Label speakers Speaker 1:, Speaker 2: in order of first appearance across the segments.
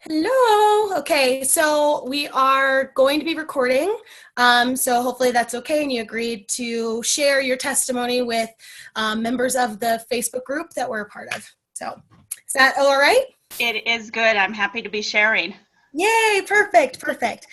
Speaker 1: Hello. Okay, so we are going to be recording. So hopefully that's okay, and you agreed to share your testimony with members of the Facebook group that we're a part of. So is that all right?
Speaker 2: It is good. I'm happy to be sharing.
Speaker 1: Yay! Perfect. Perfect.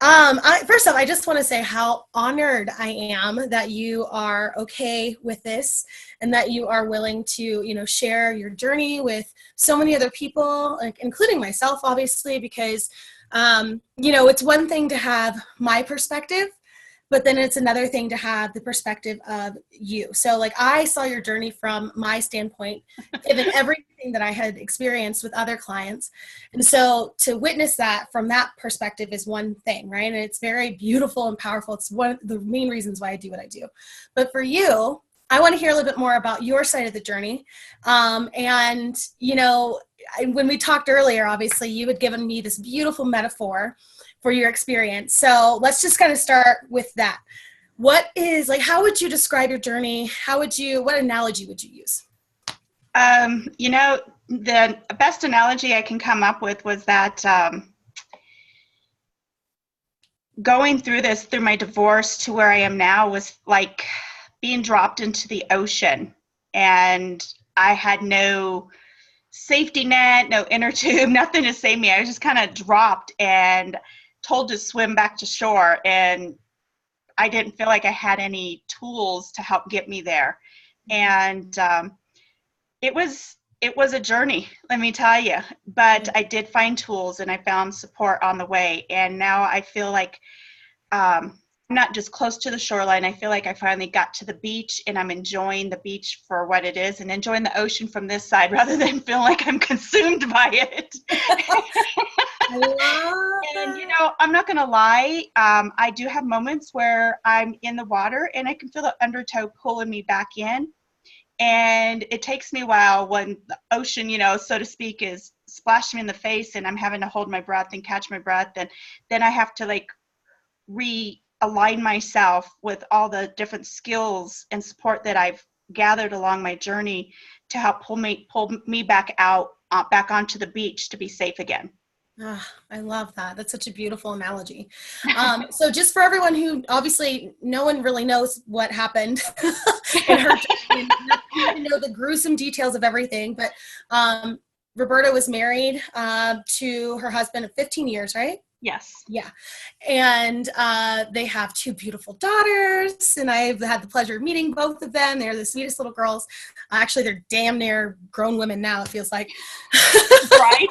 Speaker 1: First off, I just want to say how honored I am that you are okay with this and that you are willing to, share your journey with so many other people, like, including myself, obviously, because, it's one thing to have my perspective, but then it's another thing to have the perspective of you. So, like, I saw your journey from my standpoint, given everything that I had experienced with other clients. And so to witness that from that perspective is one thing, right? And it's very beautiful and powerful. It's one of the main reasons why I do what I do. But for you, I want to hear a little bit more about your side of the journey. When we talked earlier, obviously, you had given me this beautiful metaphor for your experience. So let's just kind of start with that. How would you describe your journey? What analogy would you use?
Speaker 2: The best analogy I can come up with was that going through my divorce to where I am now was like being dropped into the ocean, and I had no safety net, no inner tube, nothing to save me. I was just kind of dropped and told to swim back to shore, and I didn't feel like I had any tools to help get me there. And it was a journey, let me tell you, but I did find tools and I found support on the way. And now I feel like I'm not just close to the shoreline. I feel like I finally got to the beach, and I'm enjoying the beach for what it is and enjoying the ocean from this side rather than feel like I'm consumed by it.
Speaker 1: I love
Speaker 2: And,
Speaker 1: that.
Speaker 2: I'm not going to lie. I do have moments where I'm in the water and I can feel the undertow pulling me back in. And it takes me a while when the ocean, so to speak, is splashing me in the face and I'm having to hold my breath and catch my breath. And then I have to realign myself with all the different skills and support that I've gathered along my journey to help pull me back out, back onto the beach to be safe again.
Speaker 1: I love that. That's such a beautiful analogy. So just for everyone who obviously no one really knows what happened in her journey, not to know the gruesome details of everything, but Roberta was married to her husband of 15 years, right?
Speaker 2: Yes.
Speaker 1: Yeah. And they have two beautiful daughters, and I've had the pleasure of meeting both of them. They're the sweetest little girls. Actually, they're damn near grown women now, it feels like.
Speaker 2: Right.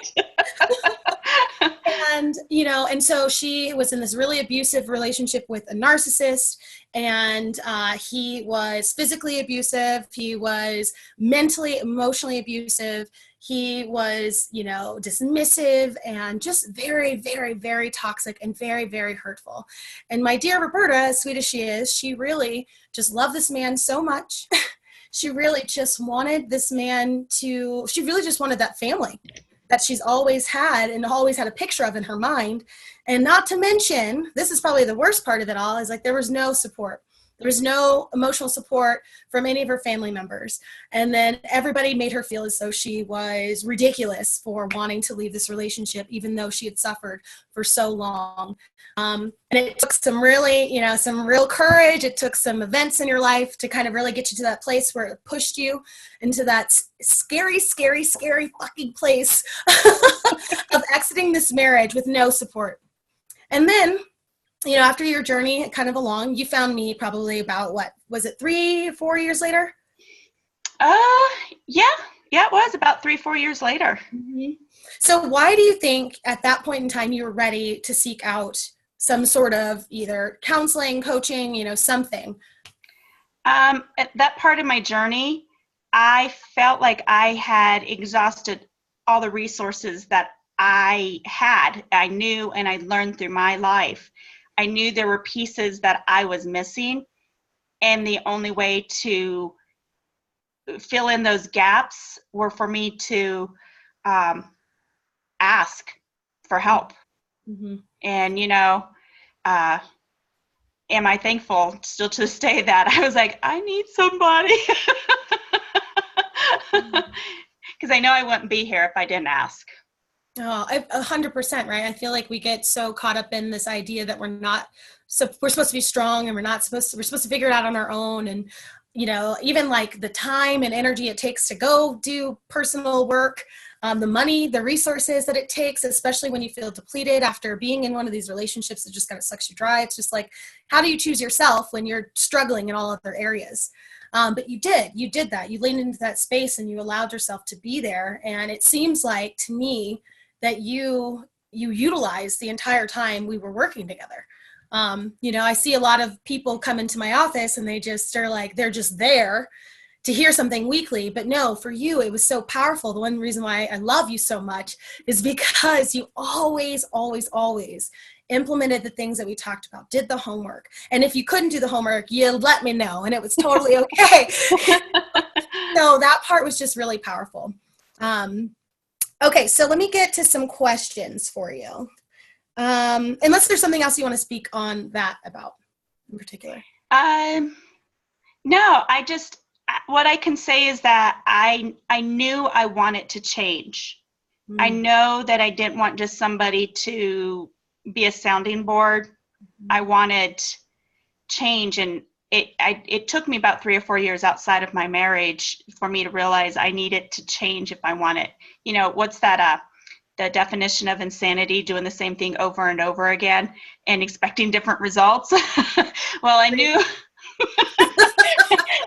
Speaker 1: And so she was in this really abusive relationship with a narcissist, and he was physically abusive. He was mentally, emotionally abusive. He was, dismissive and just very, very, very toxic and very, very hurtful. And my dear Roberta, as sweet as she is, she really just loved this man so much. She really just wanted she really just wanted that family that she's always had and always had a picture of in her mind. And not to mention, this is probably the worst part of it all, is like there was no support. There was no emotional support from any of her family members. And then everybody made her feel as though she was ridiculous for wanting to leave this relationship, even though she had suffered for so long. And it took some real courage. It took some events in your life to kind of really get you to that place where it pushed you into that scary, scary, scary fucking place of exiting this marriage with no support. And then, after your journey kind of along, you found me probably about, what was it, 3 or 4 years later?
Speaker 2: Yeah. Yeah, it was about 3-4 years later.
Speaker 1: Mm-hmm. So why do you think at that point in time you were ready to seek out some sort of either counseling, coaching, something?
Speaker 2: At that part of my journey, I felt like I had exhausted all the resources that I knew, and I learned through my life. I knew there were pieces that I was missing, and the only way to fill in those gaps were for me to ask for help.
Speaker 1: Mm-hmm.
Speaker 2: And, uh, am I thankful still to this day that I was like, I need somebody. Because I know I wouldn't be here if I didn't ask.
Speaker 1: Oh, 100%, right? I feel like we get so caught up in this idea that we're supposed to be strong and we're supposed to figure it out on our own. And, even like the time and energy it takes to go do personal work, the money, the resources that it takes, especially when you feel depleted after being in one of these relationships that just kind of sucks you dry. It's just like, how do you choose yourself when you're struggling in all other areas? But you did that. You leaned into that space and you allowed yourself to be there. And it seems like to me, that you utilized the entire time we were working together. I see a lot of people come into my office and they're just there to hear something weekly. But no, for you, it was so powerful. The one reason why I love you so much is because you always, always, always implemented the things that we talked about, did the homework. And if you couldn't do the homework, you let me know and it was totally okay. So that part was just really powerful. Okay, so let me get to some questions for you. Unless there's something else you want to speak on that about in particular.
Speaker 2: No, what I can say is that I knew I wanted to change. I know that I didn't want just somebody to be a sounding board. I wanted change, and it took me about 3 or 4 years outside of my marriage for me to realize I needed to change if I wanted. What's that? The definition of insanity: doing the same thing over and over again and expecting different results. Well, I knew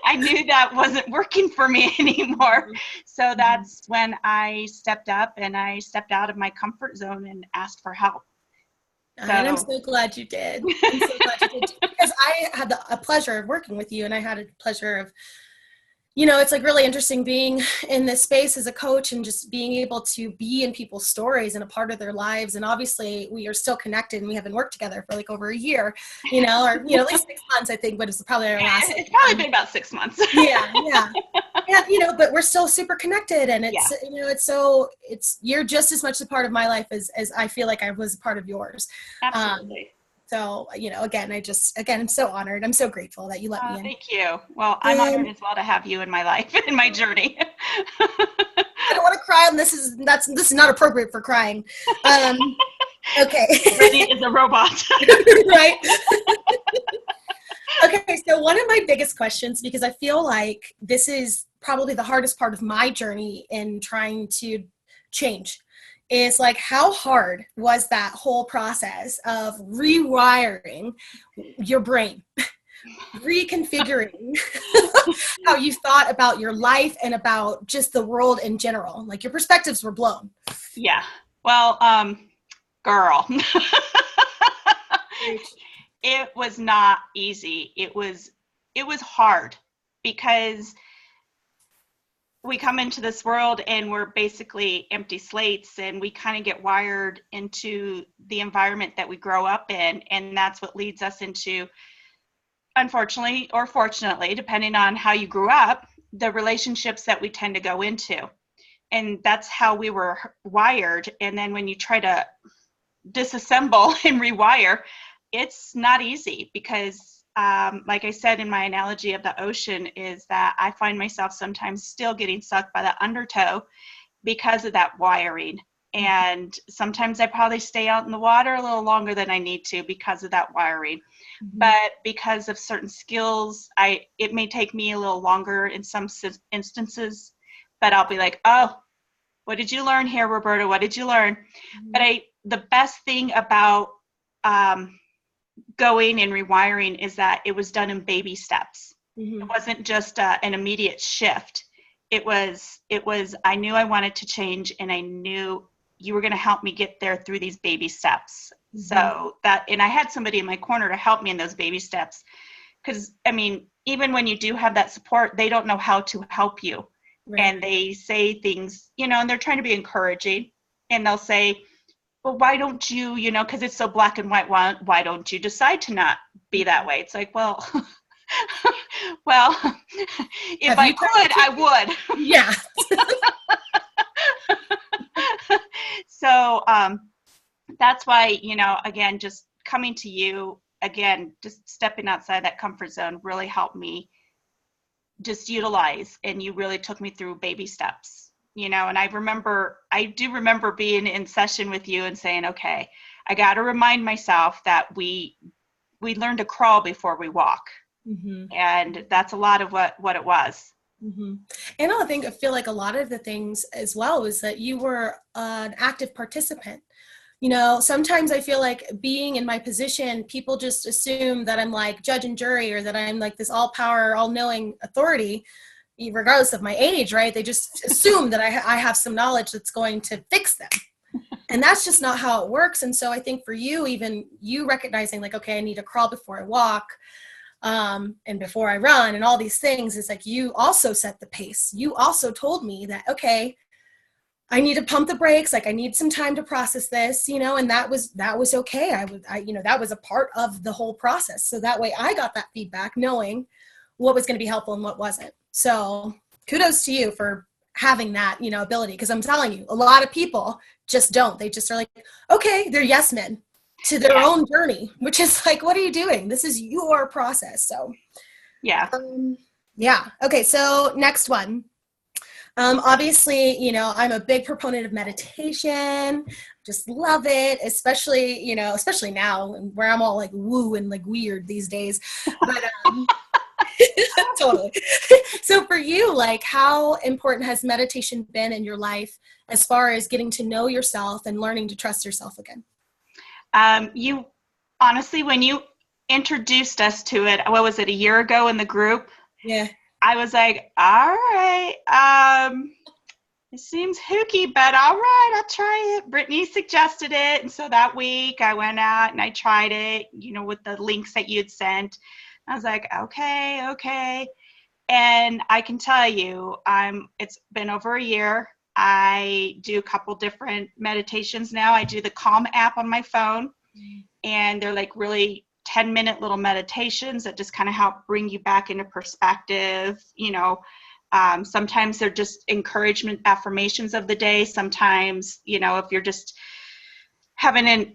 Speaker 2: I knew that wasn't working for me anymore. So that's when I stepped up and I stepped out of my comfort zone and asked for help.
Speaker 1: And I'm so glad you did. I'm so glad you did, because I had a pleasure of working with you, and I had a pleasure of, it's like really interesting being in this space as a coach and just being able to be in people's stories and a part of their lives. And obviously we are still connected and we haven't worked together for like over a year, or, at least 6 months, I think, but it's probably our last.
Speaker 2: It's probably been about 6 months.
Speaker 1: Yeah. And, but we're still super connected, and it's you're just as much a part of my life as I feel like I was a part of yours.
Speaker 2: Absolutely.
Speaker 1: So, again, I'm so honored. I'm so grateful that you let me in.
Speaker 2: Thank you. Well, I'm honored as well to have you in my life, in my journey.
Speaker 1: I don't want to cry, and this is not appropriate for crying. Okay.
Speaker 2: Brittany is a robot.
Speaker 1: Right? Okay, so one of my biggest questions, because I feel like this is probably the hardest part of my journey in trying to change, is like, how hard was that whole process of rewiring your brain, reconfiguring how you thought about your life and about just the world in general? Like, your perspectives were blown.
Speaker 2: Yeah. Well, girl, it was not easy. It was hard, because we come into this world and we're basically empty slates, and we kind of get wired into the environment that we grow up in. And that's what leads us into, unfortunately or fortunately, depending on how you grew up, the relationships that we tend to go into. And that's how we were wired. And then when you try to disassemble and rewire, it's not easy, because like I said in my analogy of the ocean, is that I find myself sometimes still getting sucked by the undertow because of that wiring. And sometimes I probably stay out in the water a little longer than I need to because of that wiring. Mm-hmm. But because of certain skills, it may take me a little longer in some instances, but I'll be like, oh, what did you learn here, Roberta? What did you learn? Mm-hmm. But the best thing about going and rewiring is that it was done in baby steps. Mm-hmm. It wasn't just an immediate shift. It was I knew I wanted to change, and I knew you were going to help me get there through these baby steps. Mm-hmm. So and I had somebody in my corner to help me in those baby steps, because even when you do have that support, they don't know how to help you. Right. And they say things, and they're trying to be encouraging, and they'll say, well, why don't you, because it's so black and white, why don't you decide to not be that way? It's like, well, if I could, I would.
Speaker 1: Yeah.
Speaker 2: So that's why, again, just coming to you, again, just stepping outside that comfort zone really helped me just utilize, and you really took me through baby steps. And I do remember being in session with you and saying, okay, I got to remind myself that we learn to crawl before we walk.
Speaker 1: Mm-hmm.
Speaker 2: And that's a lot of what it was.
Speaker 1: Mm-hmm. And I feel like a lot of the things as well is that you were an active participant. Sometimes I feel like being in my position, people just assume that I'm like judge and jury, or that I'm like this all power, all knowing authority, regardless of my age, right? They just assume that I have some knowledge that's going to fix them. And that's just not how it works. And so I think for you, even you recognizing like, okay, I need to crawl before I walk, and before I run, and all these things, is like you also set the pace. You also told me that, okay, I need to pump the brakes. Like I need some time to process this, and that was okay. That was a part of the whole process. So that way I got that feedback, knowing what was going to be helpful and what wasn't. So kudos to you for having that, ability. Cause I'm telling you, a lot of people just don't. They just are like, okay, they're yes men to their own journey, which is like, what are you doing? This is your process. So
Speaker 2: yeah.
Speaker 1: Okay. So next one. Obviously, I'm a big proponent of meditation. Just love it, especially now where I'm all like woo and like weird these days. But totally. So for you, like, how important has meditation been in your life as far as getting to know yourself and learning to trust yourself again?
Speaker 2: You honestly, when you introduced us to it, what was it, a year ago in the group?
Speaker 1: Yeah.
Speaker 2: I was like, all right, it seems hooky, but all right, I'll try it. Brittany suggested it. And so that week I went out and I tried it, with the links that you'd sent. I was like, okay. And I can tell you, it's been over a year. I do a couple different meditations now. I do the Calm app on my phone, and they're like really 10-minute little meditations that just kind of help bring you back into perspective. Sometimes they're just encouragement affirmations of the day. Sometimes, if you're just having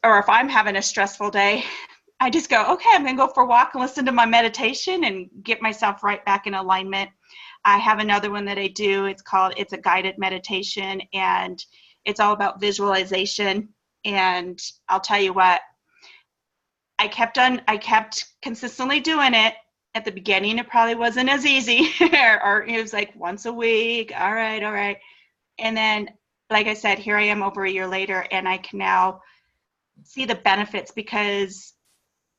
Speaker 2: or if I'm having a stressful day, I just go, okay, I'm going to go for a walk and listen to my meditation and get myself right back in alignment. I have another one that I do. It's a guided meditation, and it's all about visualization. And I'll tell you what, I kept consistently doing it. At the beginning, it probably wasn't as easy, or it was like once a week. All right. And then, like I said, here I am over a year later, and I can now see the benefits, because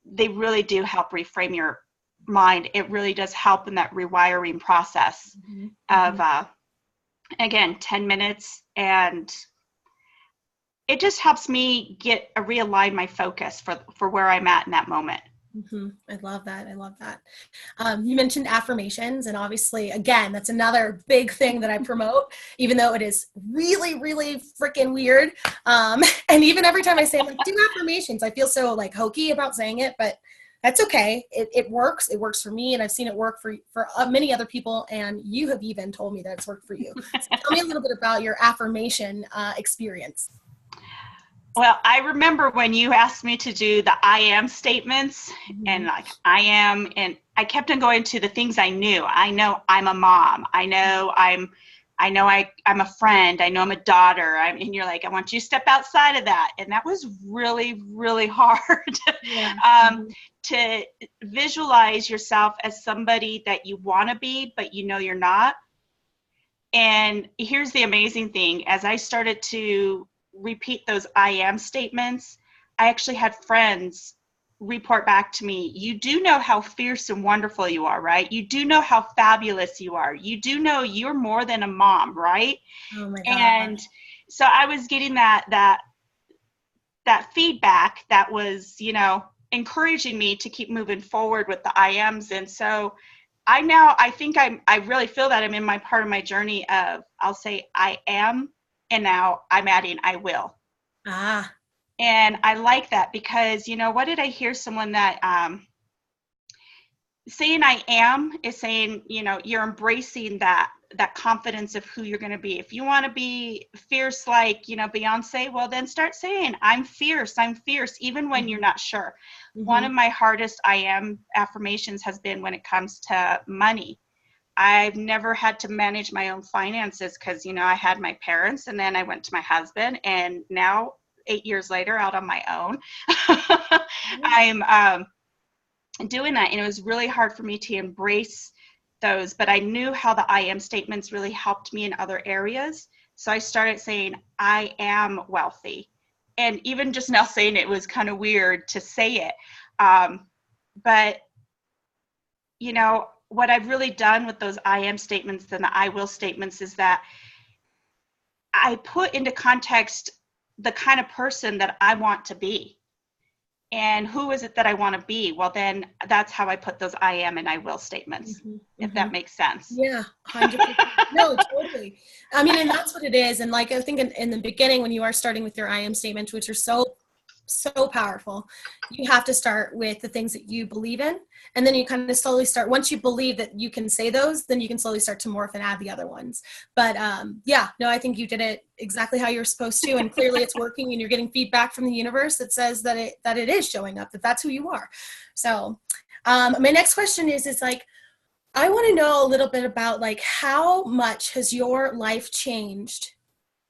Speaker 2: they really do help reframe your mind. It really does help in that rewiring process of, again, 10 minutes. And it just helps me realign my focus for where I'm at in that moment.
Speaker 1: Mm-hmm. I love that. You mentioned affirmations, and obviously, again, that's another big thing that I promote, even though it is really, really freaking weird. And even every time I say, I'm like, do affirmations, I feel so like hokey about saying it, but that's okay. It works. It works for me, and I've seen it work for many other people. And you have even told me that it's worked for you. So tell me a little bit about your affirmation experience.
Speaker 2: Well, I remember when you asked me to do the I am statements, and like I am, and I kept on going to the things I knew. I know I'm a mom. I know I'm a friend. I know I'm a daughter. And you're like, I want you to step outside of that. And that was really, really hard. To visualize yourself as somebody that you want to be, but you're not. And here's the amazing thing. As I started to repeat those I am statements, I actually had friends report back to me, you do know how fierce and wonderful you are, right? You do know how fabulous you are. You do know you're more than a mom, right?
Speaker 1: Oh my God.
Speaker 2: And so I was getting that feedback that was, encouraging me to keep moving forward with the I ams. And so I think I really feel that I'm in my part of my journey of, I'll say I am, and now I'm adding I will. And I like that, because, what did I hear someone that saying I am is saying, you're embracing that confidence of who you're going to be. If you want to be fierce like, Beyonce, well, then start saying I'm fierce, even when you're not sure. One of my hardest I am affirmations has been when it comes to money. I've never had to manage my own finances because, I had my parents and then I went to my husband, and now 8 years later out on my own, I'm doing that. And it was really hard for me to embrace those, but I knew how the I am statements really helped me in other areas. So I started saying, I am wealthy. And even just now saying it was kind of weird to say it. But, what I've really done with those I am statements and the I will statements is that I put into context the kind of person that I want to be. And who is it that I want to be? Well, then that's how I put those I am and I will statements, if that makes sense.
Speaker 1: Yeah, 100%. No, totally. I mean, and that's what it is. And like, I think in the beginning, when you are starting with your I am statements, which are so powerful, you have to start with the things that you believe in. And then you kind of slowly start, once you believe that you can say those, then you can slowly start to morph and add the other ones. But I think you did it exactly how you're supposed to. And clearly it's working, and you're getting feedback from the universe that says that it is showing up, that that's who you are. So my next question is like, I want to know a little bit about like, how much has your life changed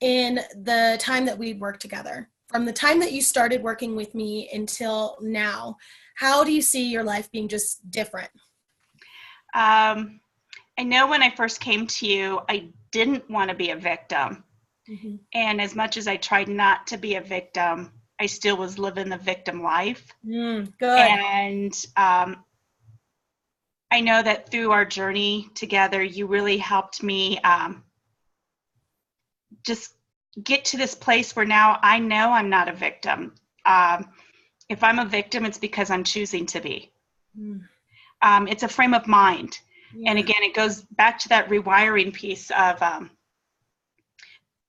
Speaker 1: in the time that we worked together? From the time that you started working with me until now, how do you see your life being just different?
Speaker 2: I know when I first came to you, I didn't want to be a victim. And as much as I tried not to be a victim, I still was living the victim life.
Speaker 1: Good.
Speaker 2: And I know that through our journey together, you really helped me just get to this place where now I know I'm not a victim. If I'm a victim, it's because I'm choosing to be. It's a frame of mind. Yeah. And again, it goes back to that rewiring piece of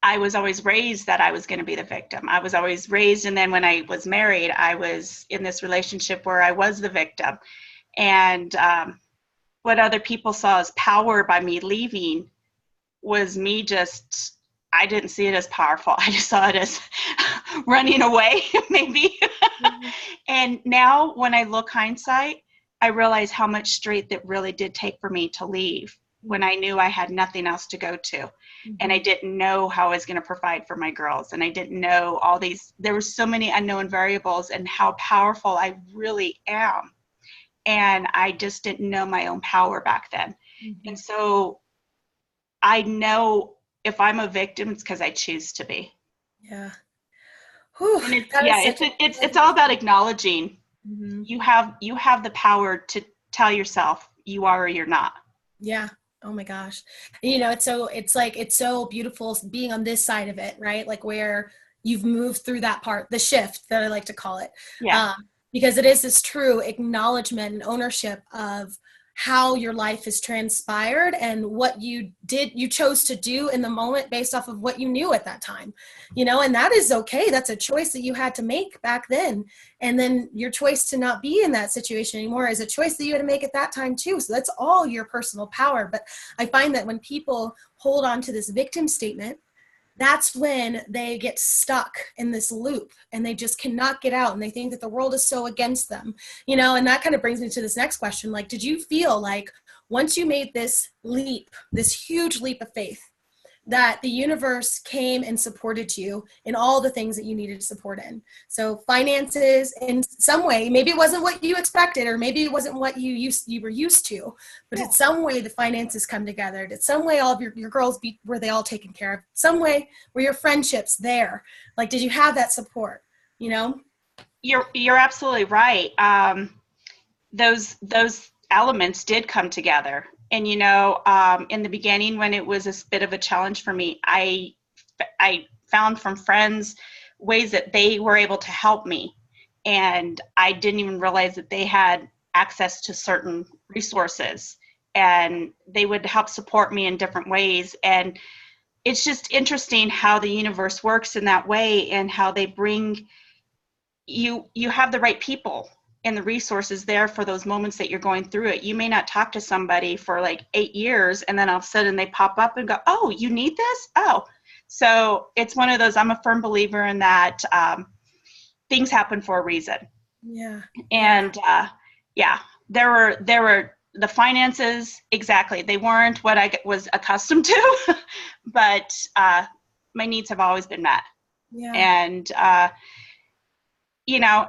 Speaker 2: I was always raised that I was going to be the victim. I was always raised, and then when I was married, I was in this relationship where I was the victim. And what other people saw as power by me leaving was me just, I didn't see it as powerful. I just saw it as running away, maybe. And now when I look hindsight, I realize how much strength it really did take for me to leave when I knew I had nothing else to go to. And I didn't know how I was going to provide for my girls. And I didn't know all these, there were so many unknown variables and how powerful I really am. And I just didn't know my own power back then. And so I know if I'm a victim, it's because I choose to be.
Speaker 1: Yeah.
Speaker 2: Whew, and it's all about acknowledging you have the power to tell yourself you are or you're not.
Speaker 1: Yeah. Oh my gosh. It's so beautiful being on this side of it, right? Like where you've moved through that part, the shift that I like to call it.
Speaker 2: Yeah.
Speaker 1: Because it is this true acknowledgement and ownership of how your life has transpired and what you chose to do in the moment based off of what you knew at that time, and that is okay. That's a choice that you had to make back then. And then your choice to not be in that situation anymore is a choice that you had to make at that time too. So that's all your personal power. But I find that when people hold on to this victim statement, that's when they get stuck in this loop and they just cannot get out, and they think that the world is so against them, and that kind of brings me to this next question. Like, did you feel like once you made this leap, this huge leap of faith, that the universe came and supported you in all the things that you needed to support in? So finances in some way, maybe it wasn't what you expected, or maybe it wasn't what you were used to, but in some way the finances come together. Did some way all of your girls were they all taken care of? Some way were your friendships there? Like, did you have that support?
Speaker 2: You're absolutely right. Those elements did come together. And, in the beginning, when it was a bit of a challenge for me, I found from friends ways that they were able to help me. And I didn't even realize that they had access to certain resources, and they would help support me in different ways. And it's just interesting how the universe works in that way, and how they bring you have the right people and the resources there for those moments that you're going through it. You may not talk to somebody for like 8 years, and then all of a sudden they pop up and go, oh, you need this? Oh, so it's one of those, I'm a firm believer in that things happen for a reason.
Speaker 1: Yeah.
Speaker 2: And there were the finances, exactly. They weren't what I was accustomed to, but my needs have always been met.
Speaker 1: Yeah.
Speaker 2: And,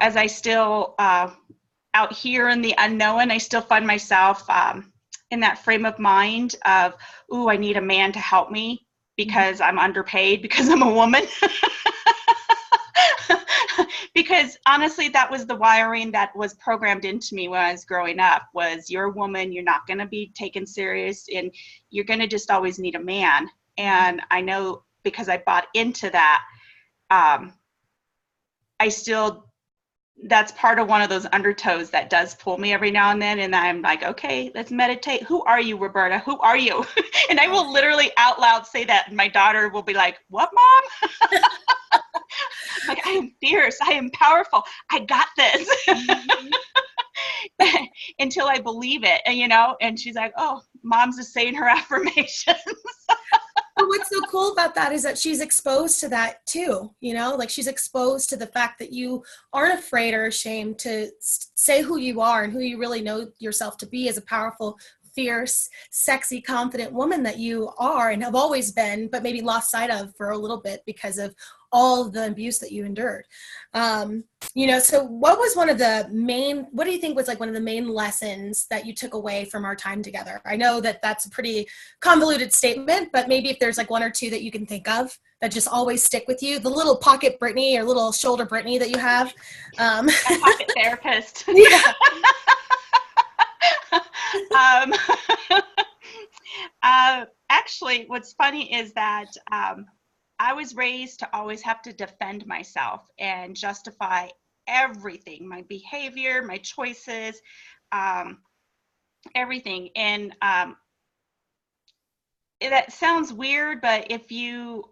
Speaker 2: as I still out here in the unknown, I still find myself in that frame of mind of, ooh, I need a man to help me because I'm underpaid, because I'm a woman. Because honestly, that was the wiring that was programmed into me when I was growing up, was you're a woman, you're not going to be taken serious, and you're going to just always need a man. And I know, because I bought into that, that's part of one of those undertows that does pull me every now and then. And I'm like, okay, let's meditate. Who are you, Roberta? Who are you? And I will literally out loud say that. And my daughter will be like, what, Mom? Like, I am fierce. I am powerful. I got this. Until I believe it. And, and she's like, oh, Mom's just saying her affirmations.
Speaker 1: But what's so cool about that is that she's exposed to that too, like she's exposed to the fact that you aren't afraid or ashamed to say who you are and who you really know yourself to be as a powerful, fierce, sexy, confident woman that you are and have always been, but maybe lost sight of for a little bit because of all the abuse that you endured. So what was what do you think was like one of the main lessons that you took away from our time together? I know that that's a pretty convoluted statement, but maybe if there's like one or two that you can think of that just always stick with you, the little pocket Brittany or little shoulder Brittany that you have.
Speaker 2: A pocket therapist.
Speaker 1: Yeah.
Speaker 2: Actually, what's funny is that I was raised to always have to defend myself and justify everything, my behavior, my choices, everything. And that sounds weird, but if you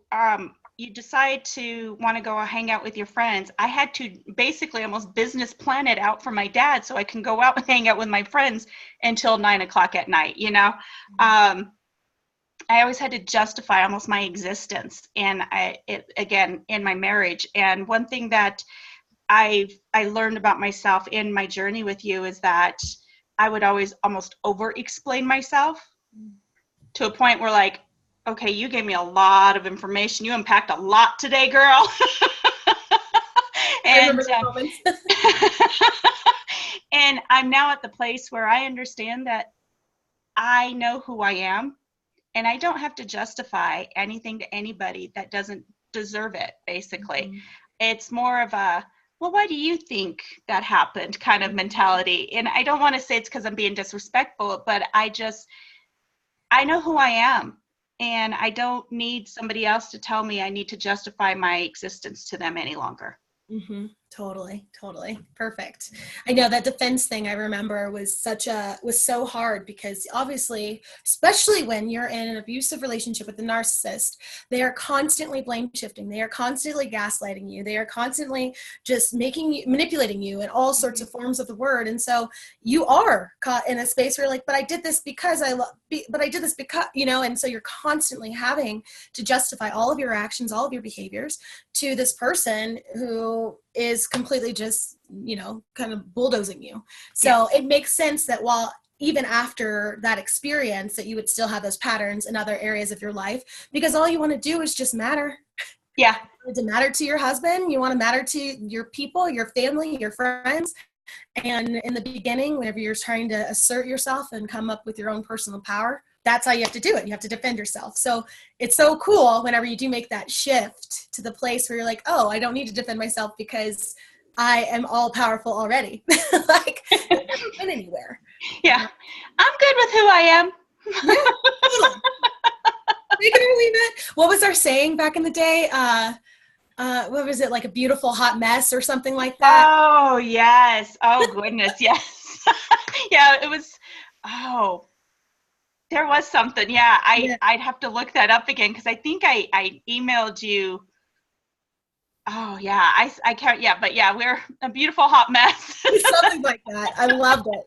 Speaker 2: decide to want to go hang out with your friends, I had to basically almost business plan it out for my dad so I can go out and hang out with my friends until 9:00 at night, I always had to justify almost my existence, and again in my marriage. And one thing that I learned about myself in my journey with you is that I would always almost over-explain myself to a point where, like, okay, you gave me a lot of information. You unpacked a lot today, girl.
Speaker 1: I remember the moments.
Speaker 2: And I'm now at the place where I understand that I know who I am. And I don't have to justify anything to anybody that doesn't deserve it, basically. Mm-hmm. It's more of a, well, why do you think that happened kind of mentality? And I don't want to say it's because I'm being disrespectful, but I know who I am. And I don't need somebody else to tell me I need to justify my existence to them any longer.
Speaker 1: Mm-hmm. Totally. Perfect. I know that defense thing I remember was so hard because obviously, especially when you're in an abusive relationship with a narcissist, they are constantly blame shifting. They are constantly gaslighting you. They are constantly just manipulating you in all sorts of forms of the word. And so you are caught in a space where you're like, but I did this because and so you're constantly having to justify all of your actions, all of your behaviors to this person who is completely just, kind of bulldozing you. So It makes sense that while even after that experience that you would still have those patterns in other areas of your life, because all you want to do is just matter.
Speaker 2: Yeah.
Speaker 1: You want to matter to your husband. You want to matter to your people, your family, your friends. And in the beginning, whenever you're trying to assert yourself and come up with your own personal power, that's how you have to do it. You have to defend yourself. So it's so cool whenever you do make that shift to the place where you're like, oh, I don't need to defend myself because I am all powerful already. Like, I haven't been anywhere.
Speaker 2: Yeah. I'm good with who I am.
Speaker 1: Yeah, totally. Take it or leave it. What was our saying back in the day? What was it, like a beautiful hot mess or something like that?
Speaker 2: Oh, yes. Oh, goodness. Yes. Yeah, it was. Oh, there was something. Yeah, I'd have to look that up again because I think I emailed you. Oh, yeah. I can't. Yeah, but yeah, we're a beautiful hot mess.
Speaker 1: Something like that. I loved it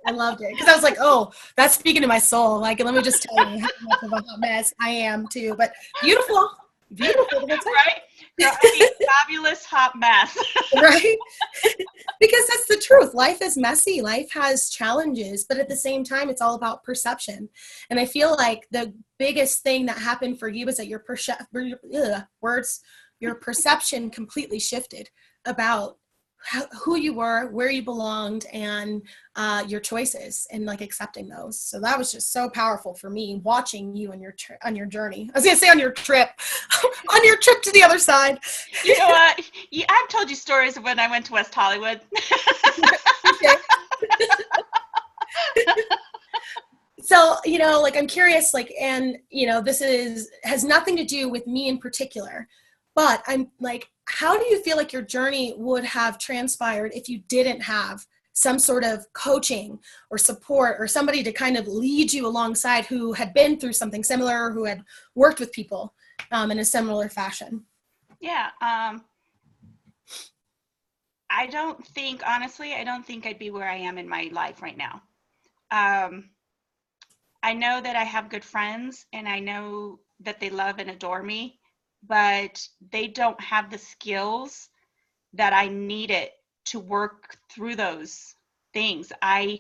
Speaker 1: because I was like, oh, that's speaking to my soul. Like, let me just tell you how much of a hot mess I am too. But beautiful. Right?
Speaker 2: Fabulous hot mess.
Speaker 1: Right? Because that's the truth. Life is messy. Life has challenges, but at the same time, it's all about perception. And I feel like the biggest thing that happened for you is that your perception completely shifted about who you were, where you belonged, and your choices, and like accepting those. So that was just so powerful for me, watching you on your journey. I was gonna say on your trip, on your trip to the other side.
Speaker 2: You know what? I've told you stories of when I went to West Hollywood.
Speaker 1: So, like, I'm curious, like, and, this has nothing to do with me in particular, but I'm like, how do you feel like your journey would have transpired if you didn't have some sort of coaching or support or somebody to kind of lead you alongside who had been through something similar, or who had worked with people in a similar fashion?
Speaker 2: Yeah. Honestly, I don't think I'd be where I am in my life right now. I know that I have good friends, and I know that they love and adore me, but they don't have the skills that I needed to work through those things. I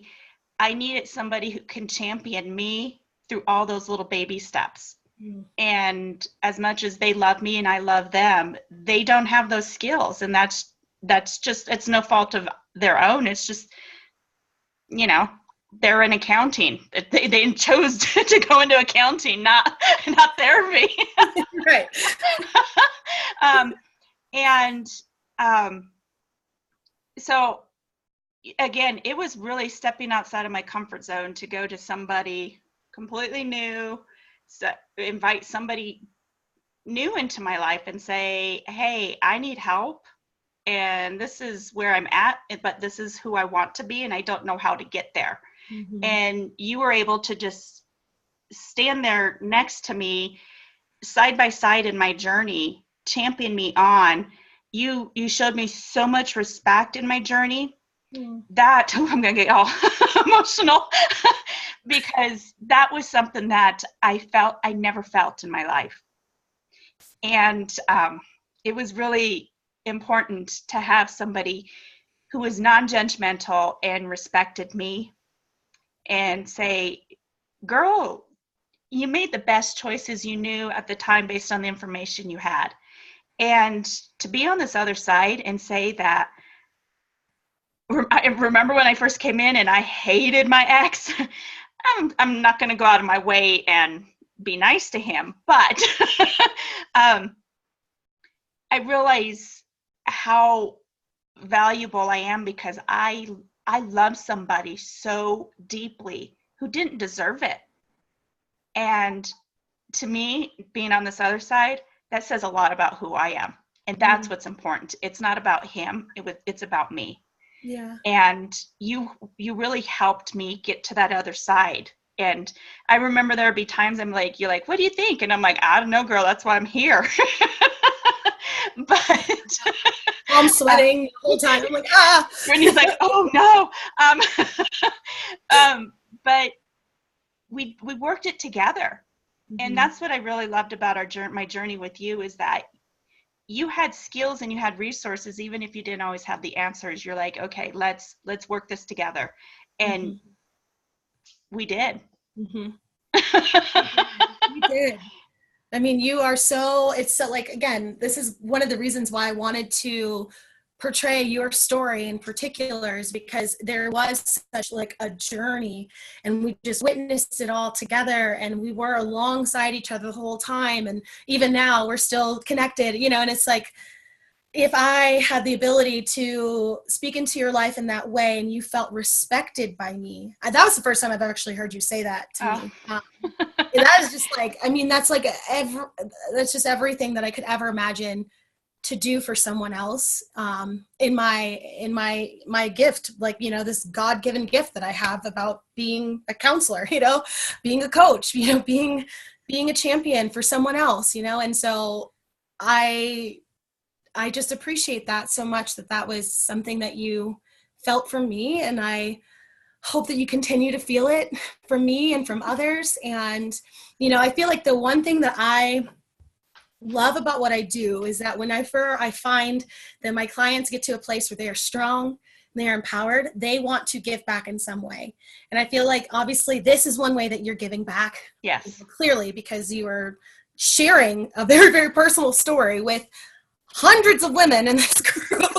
Speaker 2: needed somebody who can champion me through all those little baby steps. And as much as they love me and I love them, they don't have those skills. And that's just, it's no fault of their own. It's just, they're in accounting. They chose to go into accounting, not therapy.
Speaker 1: Right.
Speaker 2: So again, it was really stepping outside of my comfort zone to go to somebody completely new, invite somebody new into my life and say, hey, I need help, and this is where I'm at, but this is who I want to be, and I don't know how to get there. Mm-hmm. And you were able to just stand there next to me, side by side in my journey, champion me on. You showed me so much respect in my journey that I'm going to get all emotional because that was something that I never felt in my life. And it was really important to have somebody who was non-judgmental and respected me and say, girl, you made the best choices you knew at the time based on the information you had. And to be on this other side and say that, I remember when I first came in and I hated my ex. I'm not going to go out of my way and be nice to him, but I realize how valuable I am because I love somebody so deeply who didn't deserve it. And to me, being on this other side, that says a lot about who I am. And that's what's important. It's not about him. It's about me.
Speaker 1: Yeah.
Speaker 2: And you really helped me get to that other side. And I remember there would be times you're like, what do you think? And I'm like, I don't know, girl, that's why I'm here. But
Speaker 1: I'm sweating the whole time. I'm like, ah.
Speaker 2: And he's like, oh no. But we worked it together. Mm-hmm. And that's what I really loved about my journey with you, is that you had skills and you had resources, even if you didn't always have the answers. You're like, okay, let's work this together. And we did.
Speaker 1: Mm-hmm. We did. I mean, it's so like, again, this is one of the reasons why I wanted to portray your story in particular, is because there was such like a journey, and we just witnessed it all together, and we were alongside each other the whole time. And even now we're still connected, and it's like, if I had the ability to speak into your life in that way and you felt respected by me, that was the first time I've actually heard you say that to me. And that is just like, I mean, that's like that's just everything that I could ever imagine to do for someone else, in my gift, like, this God-given gift that I have about being a counselor, being a coach, being a champion for someone else, and so I just appreciate that so much, that was something that you felt from me, and I hope that you continue to feel it from me and from others. And, I feel like the one thing that I love about what I do is that whenever I find that my clients get to a place where they are strong, they're empowered, they want to give back in some way. And I feel like obviously this is one way that you're giving back.
Speaker 2: Yes.
Speaker 1: Clearly, because you are sharing a very, very personal story with hundreds of women in this group.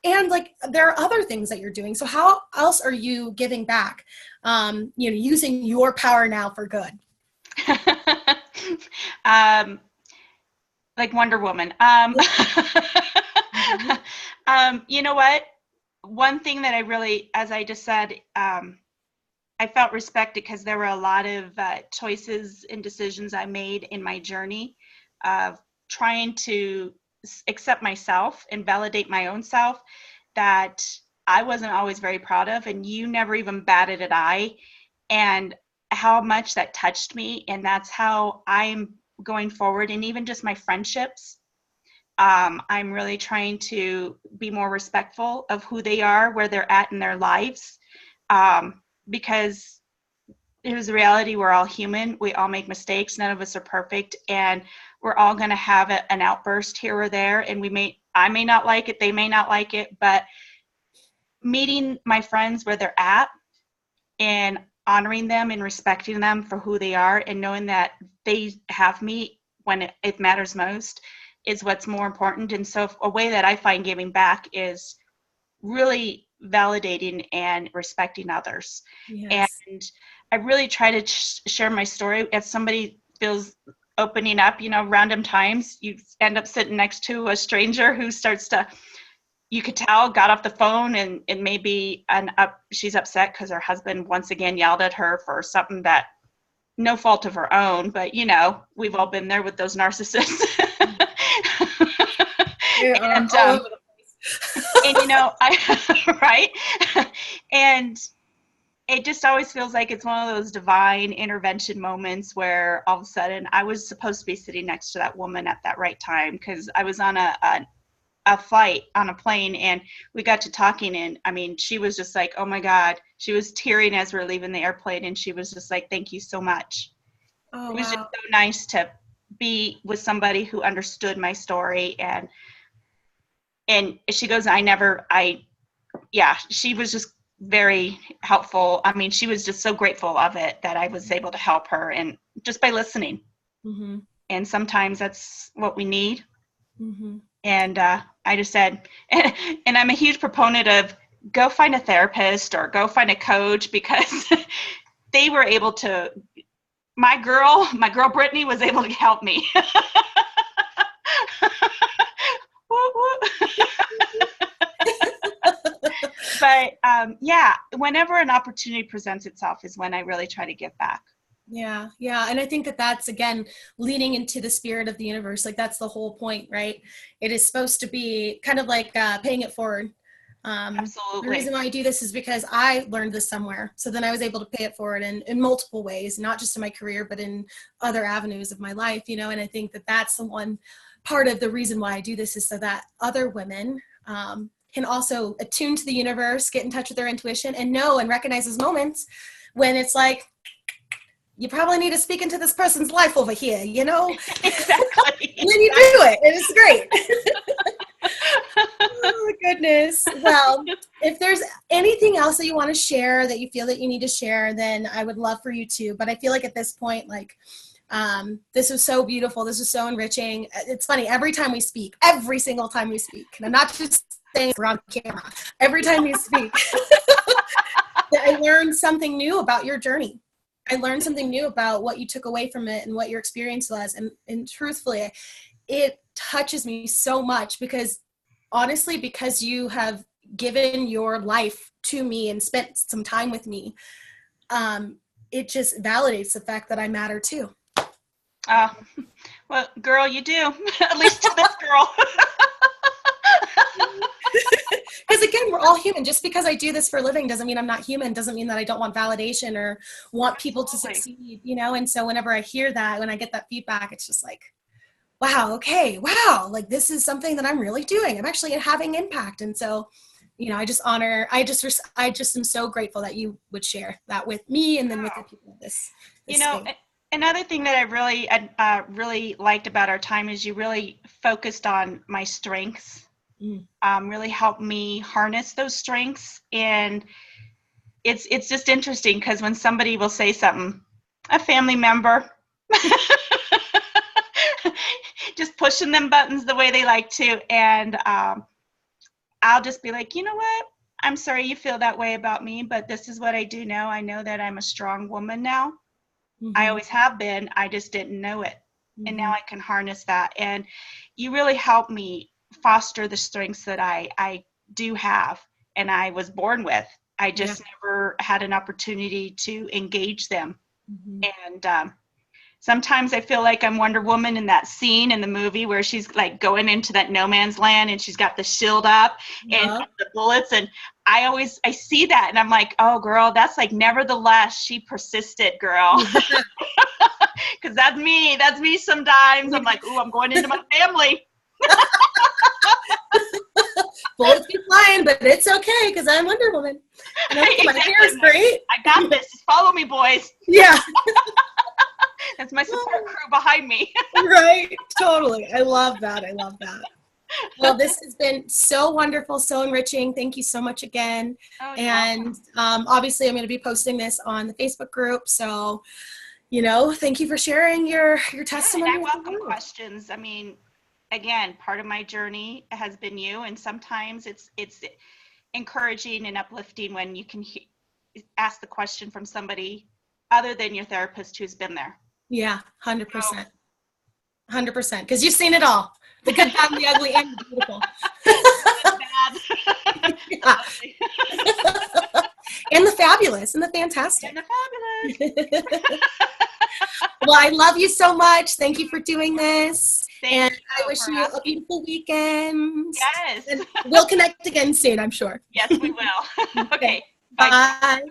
Speaker 1: And like there are other things that you're doing. So how else are you giving back? Using your power now for good.
Speaker 2: Like Wonder Woman. You know what? One thing that I really, as I just said, I felt respected because there were a lot of choices and decisions I made in my journey of trying to accept myself and validate my own self that I wasn't always very proud of, and you never even batted an eye, and how much that touched me. And that's how I'm going forward. And even just my friendships, I'm really trying to be more respectful of who they are, where they're at in their lives, because here's the reality: we're all human, we all make mistakes, none of us are perfect, and we're all going to have an outburst here or there, and I may not like it, they may not like it, but meeting my friends where they're at and honoring them and respecting them for who they are, and knowing that they have me when it matters most, is what's more important. And so a way that I find giving back is really validating and respecting others. Yes. And I really try to share my story. If somebody feels opening up, random times, you end up sitting next to a stranger who starts to, you could tell, got off the phone and maybe she's upset because her husband once again yelled at her for something that no fault of her own, but we've all been there with those narcissists. And right. And it just always feels like it's one of those divine intervention moments where all of a sudden I was supposed to be sitting next to that woman at that right time, because I was on a flight on a plane, and we got to talking, and I mean, she was just like, oh my God, she was tearing as we were leaving the airplane, and she was just like, thank you so much. It was just so nice to be with somebody who understood my story, and she goes, she was just very helpful. I mean, she was just so grateful of it that I was able to help her, and just by listening. Mm-hmm. And sometimes that's what we need. Mm-hmm. And I just said, and I'm a huge proponent of go find a therapist or go find a coach, because they were able to, my girl Brittany was able to help me. But whenever an opportunity presents itself is when I really try to give back.
Speaker 1: Yeah. And I think that that's, again, leaning into the spirit of the universe. Like, that's the whole point, right? It is supposed to be kind of like paying it forward. Absolutely. The reason why I do this is because I learned this somewhere. So then I was able to pay it forward in multiple ways, not just in my career, but in other avenues of my life, and I think that that's the one part of the reason why I do this, is so that other women can also attune to the universe, get in touch with their intuition, and know and recognize those moments when it's like, you probably need to speak into this person's life over here,
Speaker 2: Exactly.
Speaker 1: And then you do it, and it's great. Oh, goodness. Well, if there's anything else that you want to share, that you feel that you need to share, then I would love for you to. But I feel like at this point, this was so beautiful. This was so enriching. It's funny, every single time we speak, and I'm not just saying we're on camera, every time we speak, I learned something new about your journey. I learned something new about what you took away from it and what your experience was. And truthfully, it touches me so much, because honestly, because you have given your life to me and spent some time with me, it just validates the fact that I matter too.
Speaker 2: Well, girl, you do. At least to this girl.
Speaker 1: Because again, we're all human. Just because I do this for a living doesn't mean I'm not human, doesn't mean that I don't want validation or want people to succeed, And so whenever I hear that, when I get that feedback, it's just like, wow, okay, wow, like this is something that I'm really doing. I'm actually having impact. And so, I just am so grateful that you would share that with me, and then with the people of this state.
Speaker 2: Another thing that I really liked about our time is you really focused on my strengths really helped me harness those strengths. And it's just interesting because when somebody will say something, a family member, just pushing them buttons the way they like to, and I'll just be like, you know what? I'm sorry you feel that way about me, but this is what I do know. I know that I'm a strong woman now. I always have been. I just didn't know it. And now I can harness that. And you really help me foster the strengths that I do have and I was born with. I just never had an opportunity to engage them. And sometimes I feel like I'm Wonder Woman in that scene in the movie where she's like going into that no man's land and she's got the shield up and the bullets. And I see that and I'm like, oh girl, that's like, nevertheless, she persisted, girl. Because that's me sometimes. I'm like, ooh, I'm going into my family.
Speaker 1: Bullets be flying, but it's okay because I'm Wonder Woman. And my hair is great.
Speaker 2: I got this. Just follow me, boys.
Speaker 1: Yeah.
Speaker 2: That's my support crew behind me.
Speaker 1: Right. Totally. I love that. Well, this has been so wonderful, so enriching. Thank you so much again. And obviously, I'm going to be posting this on the Facebook group. So, thank you for sharing your testimony.
Speaker 2: And I welcome questions. I mean, again, part of my journey has been you, and sometimes it's encouraging and uplifting when you can ask the question from somebody other than your therapist who's been there.
Speaker 1: Yeah, 100%. 100%. Because you've seen it all. The good, bad, and the ugly, and the beautiful. And the fabulous, and the fantastic.
Speaker 2: And the fabulous.
Speaker 1: Well, I love you so much. Thank you for doing this.
Speaker 2: Thank you
Speaker 1: I wish you a beautiful weekend.
Speaker 2: Yes.
Speaker 1: And we'll connect again soon, I'm sure.
Speaker 2: Yes, we will. Okay.
Speaker 1: Bye.